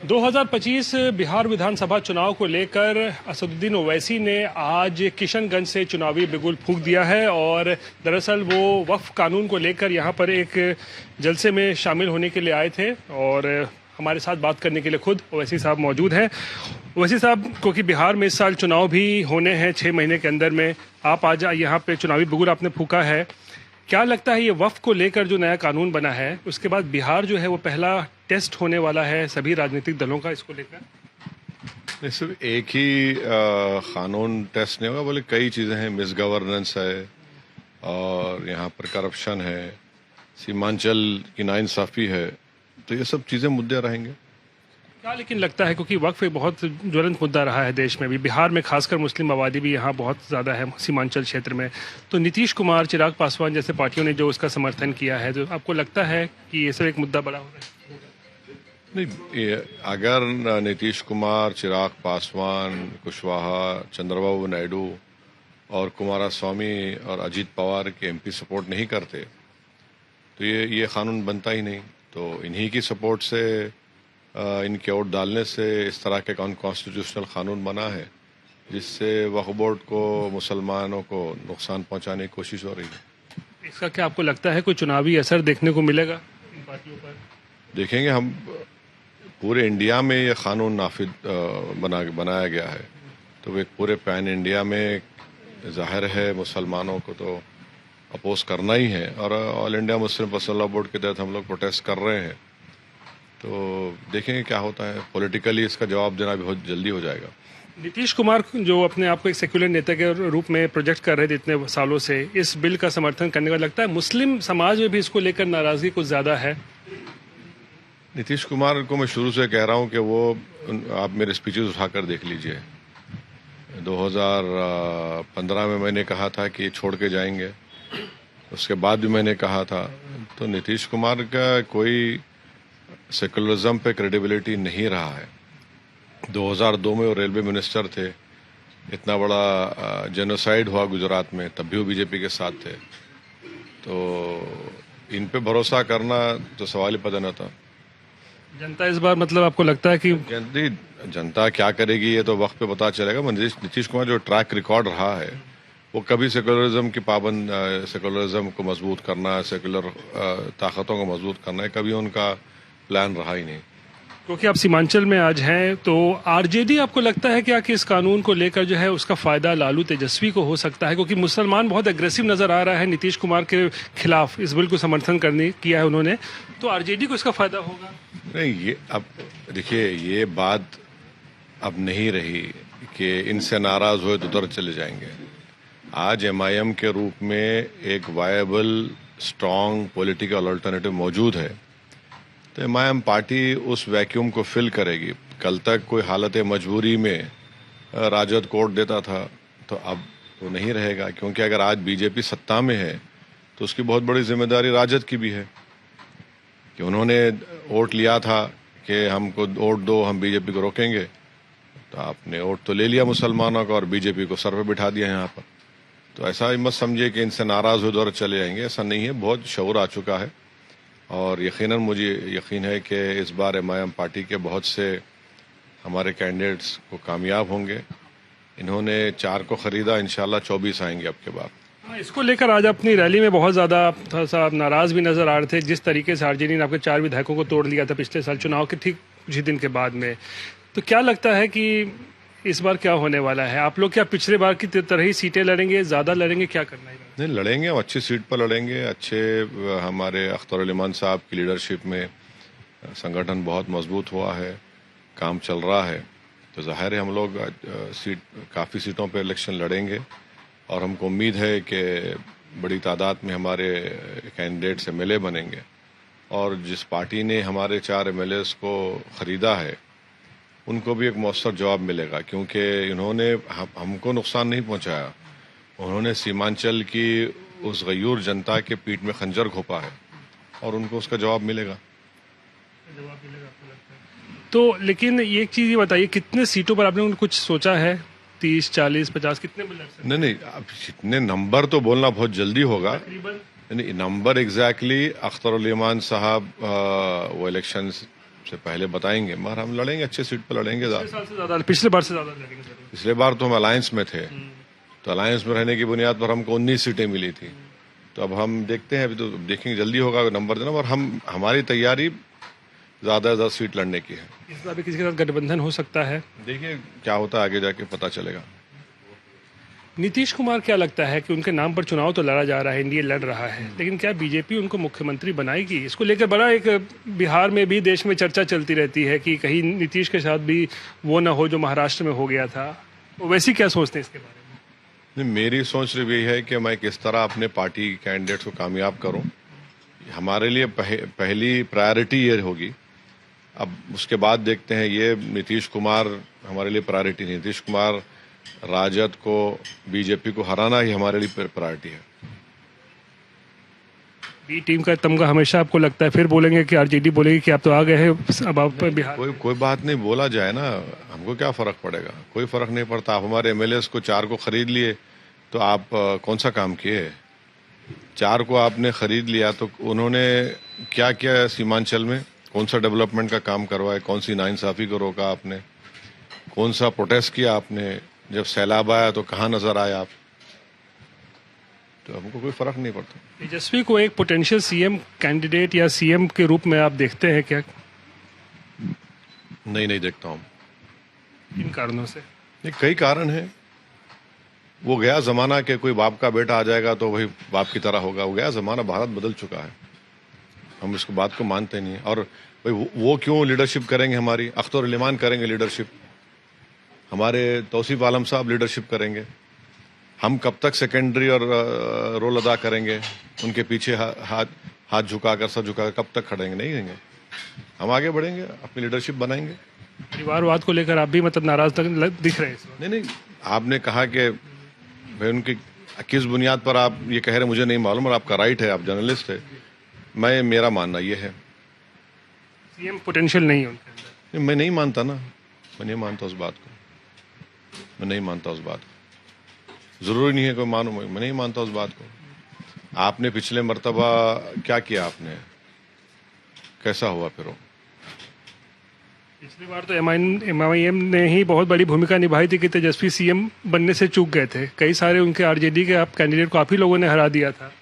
2025 बिहार विधानसभा चुनाव को लेकर असदुद्दीन ओवैसी ने आज किशनगंज से चुनावी बिगुल फूंक दिया है और दरअसल वो वक्फ कानून को लेकर यहाँ पर एक जलसे में शामिल होने के लिए आए थे और हमारे साथ बात करने के लिए खुद ओवैसी साहब मौजूद हैं। ओवैसी साहब, क्योंकि बिहार में इस साल चुनाव भी होने हैं 6 महीने के अंदर में, आप आज यहाँ पे चुनावी बिगुल आपने फूंका है। क्या लगता है ये वक्फ को लेकर जो नया कानून बना है उसके बाद बिहार जो है वो पहला टेस्ट होने वाला है सभी राजनीतिक दलों का इसको लेकर? नहीं, सिर्फ एक ही कानून टेस्ट नहीं होगा, बोले कई चीजें हैं। मिस गवर्नेंस है और यहाँ पर करप्शन है, सीमांचल की नाइंसाफी है, तो ये सब चीजें मुद्दे रहेंगे। क्या लेकिन लगता है, क्योंकि वक्फ एक बहुत ज्वलंत मुद्दा रहा है देश में भी, बिहार में खासकर मुस्लिम आबादी भी यहाँ बहुत ज़्यादा है सीमांचल क्षेत्र में, तो नीतीश कुमार, चिराग पासवान जैसे पार्टियों ने जो उसका समर्थन किया है, तो आपको लगता है कि ये सब एक मुद्दा बड़ा हो रहा है? नहीं, अगर नीतीश कुमार, चिराग पासवान, कुशवाहा, चंद्रबाबू नायडू और कुमारस्वामी और अजीत पवार के एमपी सपोर्ट नहीं करते तो ये कानून बनता ही नहीं। तो इन्हीं की सपोर्ट से, इनके वोट डालने से इस तरह के कॉन्स्टिट्यूशनल कानून बना है जिससे वक्फ बोर्ड को, मुसलमानों को नुकसान पहुंचाने की कोशिश हो रही है। इसका क्या आपको लगता है कोई चुनावी असर देखने को मिलेगा इन पार्टियों पर? देखेंगे हम। पूरे इंडिया में ये कानून नाफिज बनाया गया है, तो एक पूरे पैन इंडिया में जाहिर है मुसलमानों को तो अपोज करना ही है और all India Muslim personal law board के तहत हम लोग प्रोटेस्ट कर रहे हैं। तो देखेंगे क्या होता है। पॉलिटिकली इसका जवाब देना भी बहुत जल्दी हो जाएगा। नीतीश कुमार जो अपने आप को एक सेक्युलर नेता के रूप में प्रोजेक्ट कर रहे थे इतने सालों से, इस बिल का समर्थन करने का लगता है मुस्लिम समाज में भी इसको लेकर नाराजगी कुछ ज्यादा है? नीतीश कुमार को मैं शुरू से कह रहा हूं कि वो, आप मेरे स्पीचेस उठाकर देख लीजिए। 2015 में मैंने कहा था कि छोड़ के जाएंगे, उसके बाद भी मैंने कहा था। तो नीतीश कुमार का कोई सेकुलरिज्म पे क्रेडिबिलिटी नहीं रहा है। 2002 में वो रेलवे मिनिस्टर थे, इतना बड़ा जेनोसाइड हुआ गुजरात में, तब भी वो बीजेपी के साथ थे। तो इन पे भरोसा करना तो सवाल ही पैदा न था। जनता इस बार, मतलब आपको लगता है कि जनता क्या करेगी ये तो वक्त पे पता चलेगा। नीतीश कुमार जो ट्रैक रिकॉर्ड रहा है वो कभी सेकुलरिज्म की पाबंद, सेकुलरिज्म को मजबूत करना, सेकुलर ताकतों को मजबूत करना है, कभी उनका प्लान रहा ही नहीं। क्योंकि आप सीमांचल में आज हैं, तो आरजेडी आपको लगता है क्या कि इस कानून को लेकर जो है उसका फायदा लालू तेजस्वी को हो सकता है? क्योंकि मुसलमान बहुत एग्रेसिव नजर आ रहा है नीतीश कुमार के खिलाफ, इस बिल को समर्थन करने किया है उन्होंने, तो आरजेडी को इसका फायदा होगा? नहीं, ये अब देखिए, ये बात अब नहीं रही कि इनसे नाराज हुए तो उधर चले जाएंगे। आज एमआईएम के रूप में एक वायबल, स्ट्रॉन्ग पॉलिटिकल अल्टरनेटिव मौजूद है, तो एमआईएम पार्टी उस वैक्यूम को फिल करेगी। कल तक कोई हालत मजबूरी में राजद कोर्ट देता था, तो अब वो नहीं रहेगा, क्योंकि अगर आज बीजेपी सत्ता में है तो उसकी बहुत बड़ी जिम्मेदारी राजद की भी है कि उन्होंने वोट लिया था कि हमको वोट दो, हम बीजेपी को रोकेंगे। तो आपने वोट तो ले लिया मुसलमानों का और बीजेपी को सर पे बिठा दिया यहाँ पर। तो ऐसा ही मत समझिए कि इनसे नाराज हो और चले जाएंगे, ऐसा नहीं है। बहुत शऊर आ चुका है और यकीनन मुझे यकीन है कि इस बार एमआईएम पार्टी के बहुत से हमारे कैंडिडेट्स को कामयाब होंगे। इन्होंने 4 को खरीदा, इंशाल्लाह 24 आएंगे अब के बाद। इसको लेकर आज अपनी रैली में बहुत ज़्यादा थोड़ा सा नाराज भी नजर आ रहे थे, जिस तरीके से आरजेडी ने आपके 4 विधायकों को तोड़ लिया था पिछले साल चुनाव के ठीक कुछ ही दिन के बाद में। तो क्या लगता है कि इस बार क्या होने वाला है? आप लोग क्या पिछले बार की तरह ही सीटें लड़ेंगे, ज़्यादा लड़ेंगे, क्या करना है? नहीं, लड़ेंगे, हम अच्छी सीट पर लड़ेंगे। अच्छे हमारे अख्तर उल इमान साहब की लीडरशिप में संगठन बहुत मजबूत हुआ है, काम चल रहा है। तो जाहिर है हम लोग काफ़ी सीटों पर इलेक्शन लड़ेंगे और हमको उम्मीद है कि बड़ी तादाद में हमारे कैंडिडेट्स एमएलए बनेंगे। और जिस पार्टी ने हमारे 4 एमएलएस को ख़रीदा है उनको भी एक मौसर जवाब मिलेगा, क्योंकि इन्होंने हमको नुकसान नहीं पहुंचाया, उन्होंने सीमांचल की उस गयूर जनता के पीठ में खंजर घोंपा है और उनको उसका जवाब मिलेगा। तो लेकिन ये एक चीज़ ये बताइए, कितने सीटों पर आपने कुछ सोचा है? 30, 40, 50 कितने में लड़ सकते? नहीं, अब इतने नंबर तो बोलना बहुत जल्दी होगा। नहीं, नंबर एग्जैक्टली अख्तर उल इमान साहब वो इलेक्शन आपसे पहले बताएंगे, मगर हम लड़ेंगे, अच्छे सीट पर लड़ेंगे। पिछले बार से ज्यादा लड़ेंगे जरूर। पिछले बार तो हम अलायंस में थे, तो अलायंस में रहने की बुनियाद पर हमको 19 सीटें मिली थी। तो अब हम देखते हैं, अभी तो देखेंगे, जल्दी होगा नंबर देना, और हमारी तैयारी ज़्यादा 10 सीट लड़ने की है। इस बार भी किसी के साथ गठबंधन हो सकता है? देखिए क्या होता है, आगे जाके पता चलेगा। नीतीश कुमार, क्या लगता है कि उनके नाम पर चुनाव तो लड़ा जा रहा है, एनडीए लड़ रहा है, लेकिन क्या बीजेपी उनको मुख्यमंत्री बनाएगी? इसको लेकर बड़ा एक बिहार में भी, देश में चर्चा चलती रहती है कि कहीं नीतीश के साथ भी वो ना हो जो महाराष्ट्र में हो गया था। वैसे क्या सोचते हैं इसके बारे में? नहीं, मेरी सोच सिर्फ यही है कि मैं किस तरह अपने पार्टी कैंडिडेट्स को कामयाब करूं। हमारे लिए पहली प्रायोरिटी ये होगी। अब उसके बाद देखते हैं। ये नीतीश कुमार हमारे लिए प्रायोरिटी नहीं। नीतीश कुमार, राजद को, बीजेपी को हराना ही हमारे लिए प्रायोरिटी है। बी टीम का तमगा हमेशा आपको लगता है, फिर बोलेंगे कि आरजेडी बोलेगी कि आप तो आ गए हैं, अब आप बिहार। कोई बात नहीं, बोला जाए ना, हमको क्या फर्क पड़ेगा? कोई फर्क नहीं पड़ता। आप हमारे एमएलए को 4 को खरीद लिए, तो आप कौन सा काम किए? 4 को आपने खरीद लिया तो उन्होंने क्या किया सीमांचल में? कौन सा डेवलपमेंट का काम करवाए? कौन सी नाइंसाफी को रोका आपने? कौन सा प्रोटेस्ट किया आपने? जब सैलाब आया तो कहाँ नजर आए आप? तो हमको कोई फर्क नहीं पड़ता। तेजस्वी को एक पोटेंशियल सीएम कैंडिडेट या सीएम के रूप में आप देखते हैं क्या? नहीं देखता हूँ। किन कारणों से? कई कारण हैं। वो गया जमाना के कोई बाप का बेटा आ जाएगा तो वही बाप की तरह होगा। वो गया जमाना, भारत बदल चुका है, हम इसको बात को मानते नहीं। और भाई वो क्यों लीडरशिप करेंगे हमारी? अख्तर उल इमान करेंगे लीडरशिप, हमारे तौसीफ आलम साहब लीडरशिप करेंगे। हम कब तक सेकेंडरी और रोल अदा करेंगे? उनके पीछे हाथ झुकाकर, सर झुकाकर कब तक खड़ेंगे? नहीं रहेंगे। हम आगे बढ़ेंगे, अपनी लीडरशिप बनाएंगे। परिवारवाद को लेकर आप भी मतलब नाराज दिख रहे हैं? नहीं, आपने कहा कि भाई उनकी किस बुनियाद पर आप ये कह रहे हैं मुझे नहीं मालूम, और आपका राइट है, आप जर्नलिस्ट है। मेरा मानना ये है सीएम पोटेंशियल नहीं है उनके अंदर। मैं नहीं मानता ना, मैं नहीं मानता उस बात को, मैं नहीं मानता उस बात को। जरूरी नहीं है कोई मानो, मैं नहीं मानता उस बात को। आपने पिछले मर्तबा क्या किया? आपने कैसा हुआ फिर? पिछली बार तो एमआईएम ने ही बहुत बड़ी भूमिका निभाई थी कि तेजस्वी सीएम बनने से चूक गए थे। कई सारे उनके आरजेडी के आप कैंडिडेट को आप ही लोगों ने हरा दिया था।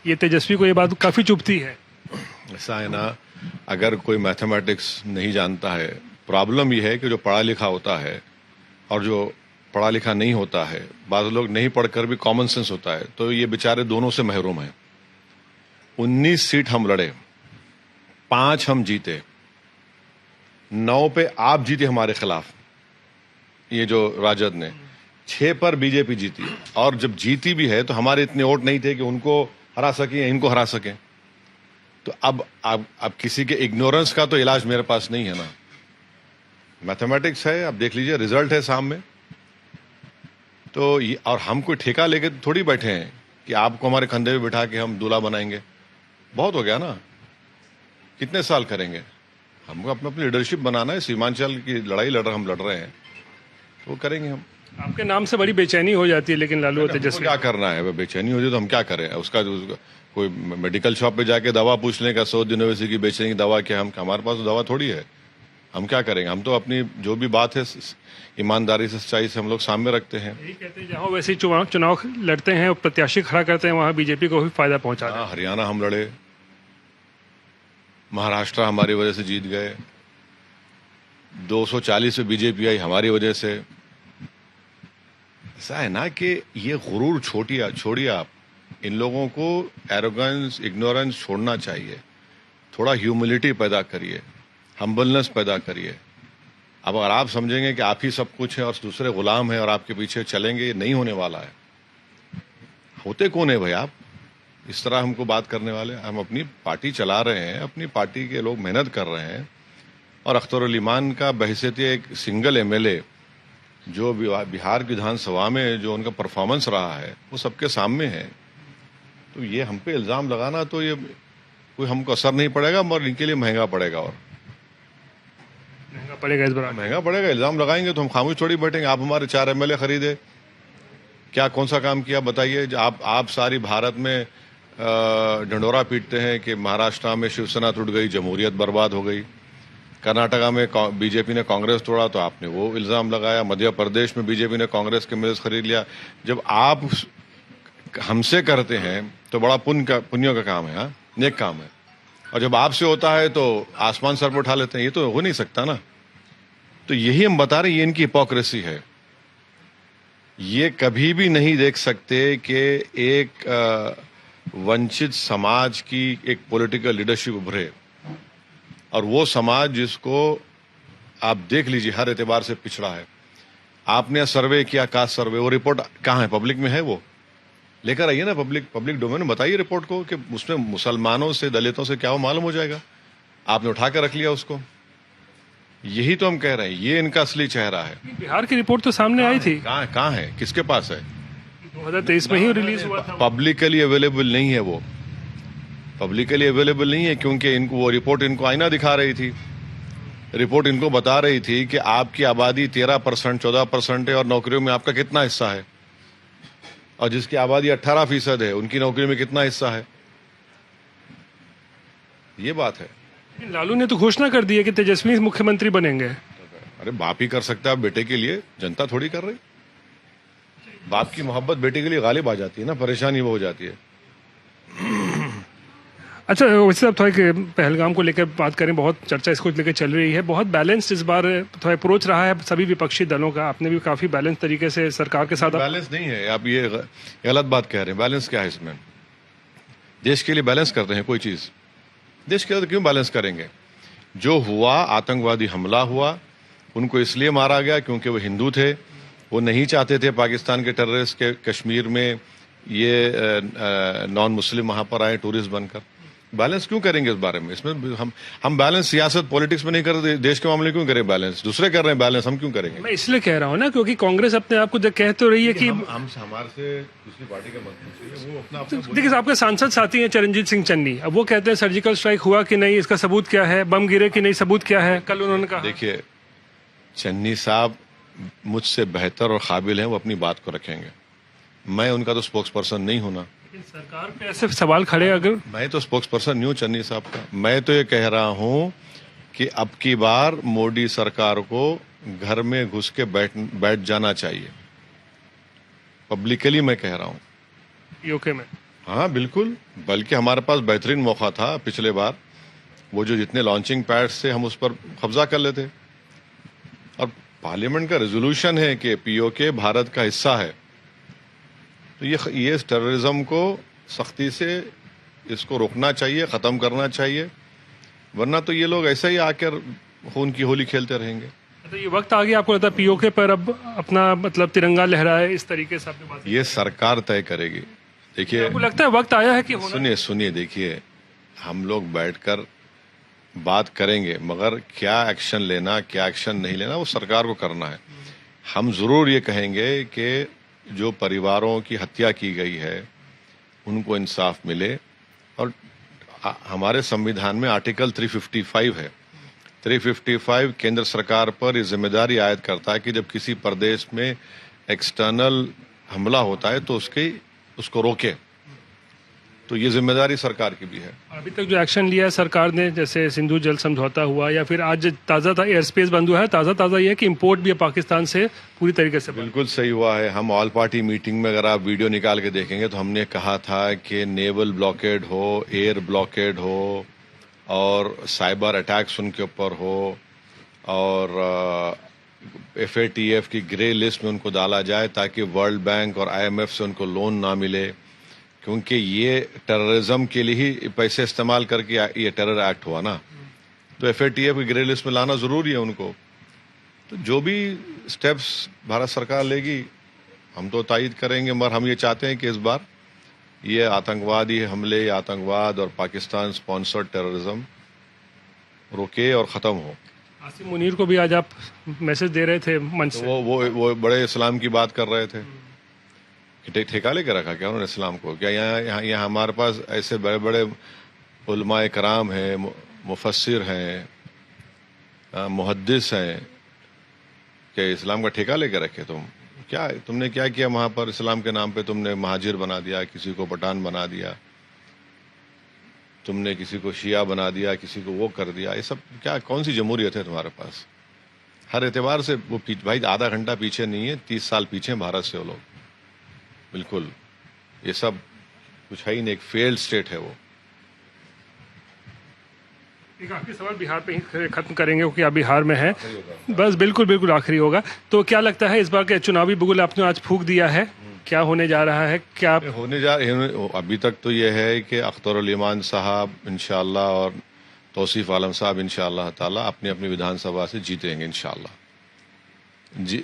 ये तेजस्वी को ये बात काफी चुभती है। ऐसा है ना, अगर कोई मैथमेटिक्स नहीं जानता है, प्रॉब्लम ये है कि जो पढ़ा लिखा होता है और जो पढ़ा लिखा नहीं होता है, बाद लोग नहीं पढ़कर भी कॉमन सेंस होता है, तो ये बेचारे दोनों से महरूम हैं। 19 सीट हम लड़े, 5 हम जीते, 9 पे आप जीते हमारे खिलाफ, ये जो राजद ने। 6 पर बीजेपी जीती, और जब जीती भी है तो हमारे इतने वोट नहीं थे कि उनको हरा सके, इनको हरा सके। तो अब किसी के इग्नोरेंस का तो इलाज मेरे पास नहीं है ना। मैथमेटिक्स है, आप देख लीजिए, रिजल्ट है सामने। तो ये, और हम कोई ठेका लेके थोड़ी बैठे हैं कि आपको हमारे कंधे पे बिठा के हम दूल्हा बनाएंगे। बहुत हो गया ना, कितने साल करेंगे? हमको अपनी लीडरशिप बनाना है। सीमांचल की लड़ाई हम लड़ रहे हैं, तो वो करेंगे हम। आपके नाम से बड़ी बेचैनी हो जाती है, लेकिन लालू और तेजस्वी क्या करना है? बेचैनी हो जाए तो हम क्या करें? उसका कोई मेडिकल शॉप पे जाके दवा पूछ लें का 100 दिनों की बेचने की दवा क्या? हमारे पास तो दवा थोड़ी है। हम क्या करेंगे? हम तो अपनी जो भी बात है ईमानदारी से, सच्चाई से हम लोग सामने रखते हैं। यही कहते हैं जहाँ वैसे चुनाव लड़ते हैं और प्रत्याशी खड़ा करते हैं, वहाँ बीजेपी को भी फायदा पहुंचा। हरियाणा हम लड़े, महाराष्ट्र हमारी वजह से जीत गए, 240 पे बीजेपी आई हमारी वजह से। ऐसा है ना कि ये गुरूर छोड़िए आप। इन लोगों को एरोगेंस, इग्नोरेंस छोड़ना चाहिए। थोड़ा ह्यूमिलिटी पैदा करिए, हम्बलनेस पैदा करिए। अब अगर आप समझेंगे कि आप ही सब कुछ है और दूसरे गुलाम हैं और आपके पीछे चलेंगे, ये नहीं होने वाला है। होते कौन है भाई आप इस तरह हमको बात करने वाले? हम अपनी पार्टी चला रहे हैं, अपनी पार्टी के लोग मेहनत कर रहे हैं, और अख्तर उल इमान का बहैसियत एक सिंगल एमएलए जो बिहार विधानसभा में जो उनका परफॉर्मेंस रहा है वो सबके सामने है। तो ये हम पे इल्ज़ाम लगाना, तो ये कोई हमको असर नहीं पड़ेगा, मगर इनके लिए महंगा पड़ेगा। और महंगा पड़ेगा, इस बार महंगा पड़ेगा। इल्ज़ाम लगाएंगे तो हम खामोश थोड़ी बैठेंगे। आप हमारे 4 एमएलए खरीदे, क्या कौन सा काम किया बताइए? आप सारी भारत में ढंडोरा पीटते हैं कि महाराष्ट्र में शिवसेना टूट गई, जमहूरियत बर्बाद हो गई। कर्नाटका में बीजेपी ने कांग्रेस तोड़ा तो आपने वो इल्ज़ाम लगाया, मध्य प्रदेश में बीजेपी ने कांग्रेस के मिल्स खरीद लिया। जब आप हमसे करते हैं तो बड़ा पुण्यों का काम है, हाँ, नेक काम है, और जब आपसे होता है तो आसमान सर पर उठा लेते हैं। ये तो हो नहीं सकता ना। तो यही हम बता रहे हैं, ये इनकी हिपोक्रेसी है। ये कभी भी नहीं देख सकते कि एक वंचित समाज की एक पॉलिटिकल लीडरशिप उभरे, और वो समाज जिसको आप देख लीजिए हर एतबार से पिछड़ा है। आपने सर्वे किया, कास्ट सर्वे, वो रिपोर्ट कहाँ है? पब्लिक में है? वो लेकर आइए ना, पब्लिक डोमेन में बताइए रिपोर्ट को कि उसमें मुसलमानों से, दलितों से क्या वो मालूम हो जाएगा। आपने उठा कर रख लिया उसको। यही तो हम कह रहे हैं, ये इनका असली चेहरा है। बिहार की रिपोर्ट तो सामने आई थी, कहाँ है, किसके पास है? 2023 में ही रिलीज हुआ था। पब्लिकली अवेलेबल नहीं है वो, पब्लिकली अवेलेबल नहीं है, क्योंकि इनको वो रिपोर्ट इनको आईना दिखा रही थी। रिपोर्ट इनको बता रही थी कि आपकी आबादी 13%, 14% है, और नौकरियों में आपका कितना हिस्सा है, और जिसकी आबादी 18% है उनकी नौकरी में कितना हिस्सा है। ये बात है। लालू ने तो घोषणा कर दी है कि तेजस्वी मुख्यमंत्री बनेंगे। अरे बाप ही कर सकता है बेटे के लिए, जनता थोड़ी कर रही। बाप की मोहब्बत बेटे के लिए गालिब आ जाती है ना, परेशानी वो हो जाती है। अच्छा, वैसे अब थोड़ा पहलगाम को लेकर बात करें, बहुत चर्चा इसको लेकर चल रही है, बहुत बैलेंस्ड इस बार थोड़ा अप्रोच रहा है सभी विपक्षी दलों का। आपने भी काफी बैलेंस तरीके से सरकार के साथ। बैलेंस नहीं है, आप ये गलत बात कह रहे हैं। बैलेंस क्या है इसमें? देश के लिए बैलेंस करते हैं कोई चीज? देश के लिए क्यों बैलेंस करेंगे? जो हुआ, आतंकवादी हमला हुआ, उनको इसलिए मारा गया क्योंकि वो हिंदू थे। वो नहीं चाहते थे पाकिस्तान के टेररिस्ट के कश्मीर में ये नॉन मुस्लिम वहां पर आए टूरिस्ट बनकर। बैलेंस क्यों करेंगे इस बारे में? इसमें हम बैलेंस सियासत पॉलिटिक्स में नहीं करते। देश के मामले क्यों करें बैलेंस? दूसरे कर रहे हैं बैलेंस, हम क्यों करेंगे? मैं इसलिए कह रहा हूँ ना, क्योंकि कांग्रेस अपने आप को कह तो रही है कि हमारे से दूसरी पार्टी का मत पूछिए, वो अपना देखिए, आपके सांसद साथी हैं चरणजीत सिंह चन्नी, अब वो कहते हैं सर्जिकल स्ट्राइक हुआ कि नहीं, इसका सबूत क्या है, बम गिरे कि नहीं, सबूत क्या है? कल उन्होंने कहा। देखिए, चन्नी साहब मुझसे बेहतर और काबिल हैं, वो अपनी बात को रखेंगे। मैं उनका तो स्पोक्स पर्सन नहीं हूं ना। सरकार पे ऐसे सवाल खड़े, अगर मैं तो स्पोक्स पर्सन नहीं हूं चन्नी साहब का। मैं तो ये कह रहा हूं कि अब की बार मोदी सरकार को घर में घुस के बैठ जाना चाहिए। पब्लिकली मैं कह रहा हूं। यूके में? हाँ बिल्कुल, बल्कि हमारे पास बेहतरीन मौका था पिछले बार। वो जो जितने लॉन्चिंग पैड्स थे हम उस पर कब्जा कर लेते, और पार्लियामेंट का रेजोल्यूशन है कि पीओके भारत का हिस्सा है। तो ये टेररिज्म को सख्ती से इसको रोकना चाहिए, खत्म करना चाहिए, वरना तो ये लोग ऐसे ही आकर खून की होली खेलते रहेंगे। तो ये वक्त आ गया, आपको लगता है पीओके पर अब अपना मतलब तिरंगा लहराए, इस तरीके से आपने बात? ये सरकार तय करेगी। देखिए, आपको लगता है वक्त आया है कि सुनिए, देखिए, हम लोग बैठकर बात करेंगे, मगर क्या एक्शन लेना, क्या एक्शन नहीं लेना, वो सरकार को करना है। हम जरूर ये कहेंगे कि जो परिवारों की हत्या की गई है उनको इंसाफ मिले, और हमारे संविधान में आर्टिकल 355 है। 355 केंद्र सरकार पर ये जिम्मेदारी आयद करता है कि जब किसी प्रदेश में एक्सटर्नल हमला होता है तो उसको रोके। तो ये जिम्मेदारी सरकार की भी है। अभी तक जो एक्शन लिया है सरकार ने, जैसे सिंधु जल समझौता हुआ, या फिर आज ताज़ा एयर स्पेस बंद हुआ है, ताज़ा ये है कि इंपोर्ट भी है पाकिस्तान से पूरी तरीके से। बिल्कुल सही हुआ है। हम ऑल पार्टी मीटिंग में अगर आप वीडियो निकाल के देखेंगे तो हमने कहा था कि नेवल ब्लॉकेड हो, एयर ब्लॉकेड हो, और साइबर अटैक्स उनके ऊपर हो, और FATF की ग्रे लिस्ट में उनको डाला जाए ताकि वर्ल्ड बैंक और IMF से उनको लोन ना मिले, क्योंकि ये टेररिज्म के लिए ही पैसे इस्तेमाल करके ये टेरर एक्ट हुआ ना। तो FATF की ग्रे लिस्ट में लाना जरूरी है उनको। तो जो भी स्टेप्स भारत सरकार लेगी हम तो तायद करेंगे, मगर हम ये चाहते हैं कि इस बार ये आतंकवादी हमले, आतंकवाद और पाकिस्तान स्पॉन्सर्ड टेररिज्म रुके और ख़त्म हो। आसिम मुनीर को भी आज आप मैसेज दे रहे थे मंच से। वो बड़े इस्लाम की बात कर रहे थे कि ठेका लेके रखा क्या उन्होंने इस्लाम को? क्या यहाँ हमारे पास ऐसे बड़े बड़े उलमाए कराम हैं, मुफस्सिर हैं, मुहद्दिस हैं, क्या इस्लाम का ठेका लेके रखे? तुमने क्या किया वहाँ पर? इस्लाम के नाम पे तुमने महाजिर बना दिया, किसी को पठान बना दिया। तुमने किसी को शिया बना दिया, किसी को वो कर दिया, ये सब क्या, कौन सी जमहूरियत है तुम्हारे पास? हर एतबार से वो भाई आधा घंटा पीछे नहीं है, 30 साल पीछे हैं भारत से वो लोग, बिल्कुल। ये सब कुछ है ही नहीं, एक फेल्ड स्टेट है वो। एक आखिरी सवाल बिहार पे ही खत्म करेंगे क्योंकि आप बिहार में हैं। बस बिल्कुल बिल्कुल आखिरी होगा। तो क्या लगता है इस बार के चुनावी बिगुल आपने आज फूंक दिया है, क्या होने जा रहा है? क्या होने जा अभी तक तो ये है कि अख्तरुल ईमान साहब इंशाअल्लाह और तौसीफ आलम साहब इंशाअल्लाह ताला अपनी अपनी विधानसभा से जीतेंगे इंशाअल्लाह।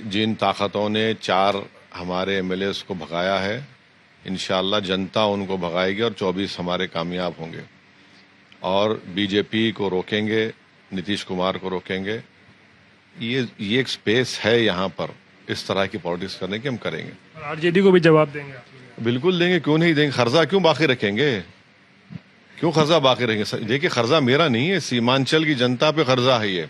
जिन ताकतों ने 4 हमारे एमएलएस को भगाया है, इंशाअल्लाह जनता उनको भगाएगी और 24 हमारे कामयाब होंगे और बीजेपी को रोकेंगे, नीतीश कुमार को रोकेंगे। ये एक स्पेस है यहाँ पर इस तरह की पॉलिटिक्स करने की, हम करेंगे। आरजेडी को भी जवाब देंगे? बिल्कुल देंगे, क्यों नहीं देंगे। खर्जा क्यों बाकी रखेंगे, क्यों खर्जा बाकी रखेंगे? देखिए खर्जा मेरा नहीं है, सीमांचल की जनता पे खर्जा है ये।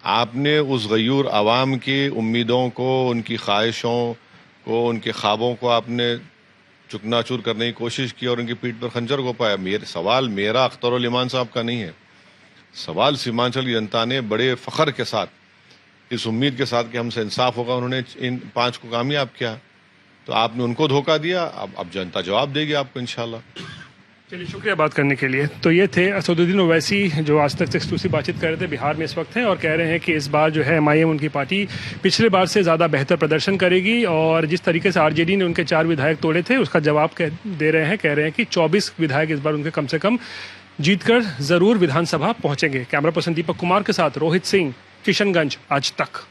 आपने उस गयूर आवाम की उम्मीदों को, उनकी ख्वाहिशों को, उनके ख्वाबों को आपने चुकनाचूर करने की कोशिश की और उनकी पीठ पर खंजर को पाया। सवाल मेरा अख्तरुल ईमान साहब का नहीं है, सवाल सीमांचल की जनता ने बड़े फख्र के साथ, इस उम्मीद के साथ कि हमसे इंसाफ होगा, उन्होंने इन 5 को कामयाब किया। तो आपने उनको धोखा दिया, अब जनता जवाब देगी आपको इंशाल्लाह। चलिए शुक्रिया बात करने के लिए। तो ये थे असदुद्दीन ओवैसी जो आज तक से एक्सक्लूसिव बातचीत कर रहे थे, बिहार में इस वक्त हैं और कह रहे हैं कि इस बार जो है एमआईएम उनकी पार्टी पिछले बार से ज़्यादा बेहतर प्रदर्शन करेगी और जिस तरीके से आरजेडी ने उनके 4 विधायक तोड़े थे उसका जवाब दे रहे हैं। कह रहे हैं कि 24 विधायक इस बार उनके कम से कम जीतकर ज़रूर विधानसभा पहुंचेंगे। कैमरा पर्सन दीपक कुमार के साथ रोहित सिंह, किशनगंज आज तक।